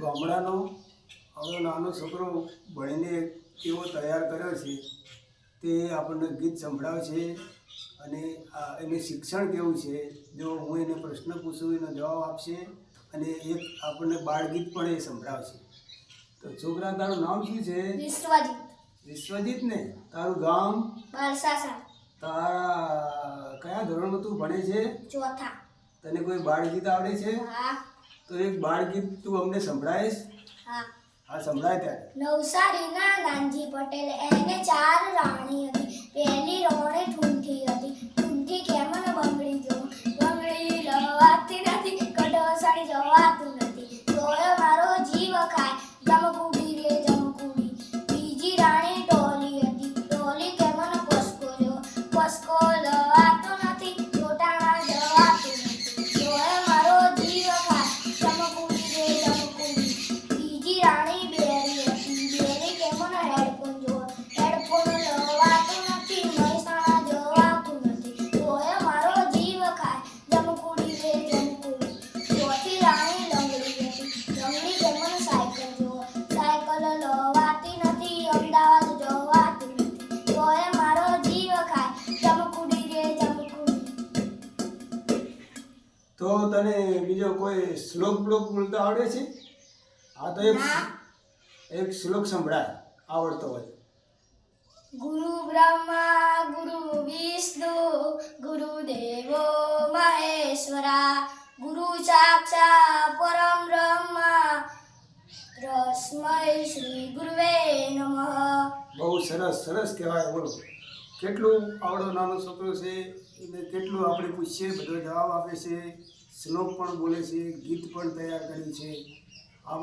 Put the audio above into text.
ગામડાનો આપણો નાનો છોકરો ભણીને કેવો તૈયાર કર્યો છે તે આપણને ગીત સંભળાવશે અને એનું શિક્ષણ કેવું છે જો હું એને પ્રશ્ન પૂછું એનો જવાબ આપશે અને એક આપણને બાળગીત પણ એ સંભળાવશે. તો છોકરા, તારું નામ શું છે? વિશ્વજીત. વિશ્વજીત ને? તારું ગામ? બાલસાસણ. તારા કયા ધોરણમાં તું ભણે છે? ચોથા. તને કોઈ બાળગીત આવડે છે? હા. તો એક બાળગીત તું અમને સંભળાવીશ? હા. હા, સંભળાય ત્યારે. નવસારીના નાનજી પટેલ એને 4 રાણી હતી. પહેલી રાણી ઠૂંઠી હતી. ઠૂંઠી કેમ ન બંગડી જો બંગડી લવાતી નથી, કડસાણી જવાતું નથી. તોય મારો જીવ ખાય જમકુડી રે જમકુડી. બીજી રાણી ટોલી હતી. ટોલી કેમ ન પસકો જો પસકો લવાતો નથી, ટોટાણા જવાતું નથી. તોય મારો જીવ ખાય જમકુડી રે જમકુડી. બીજી રાણી બેરી હતી. બેરી કેમ ન હેડફોન જો હેડફોન લવાતું નથી, મહેસાણા જવાતું નથી. તોય મારો જીવ ખાય જમકુડી રે જમકુડી. ચોથી રાણી લંગડી હતી. લંગડી કેમ ન સાયકલ જો સાયકલ લવાતી નથી, અમદાવાદ જવાતું નથી. તોય મારો જીવ ખાય જમકુડી રે જમકુડી. તો તને બીજો કોઈ શ્લોક બ્લોક બોલતા આવડે છે? હા, તો એક શ્લોક સંભળાય આવડતો હોય. ગુરુ બ્રહ્મા ગુરુ વિષ્ણુ ગુરુદેવો મહેશ્વરા, ગુરુ સાક્ષાત પરમ બ્રહ્મા તસ્મૈ શ્રી ગુરુવે નમઃ. બહુ સરસ સરસ કહેવાય. બોલો, કેટલું આવડો નાનો છોકરો છે એને કેટલું આપણે પૂછીએ બધો જવાબ આપે છે, શ્લોક પણ બોલે છે, ગીત પણ તૈયાર કર્યું છે.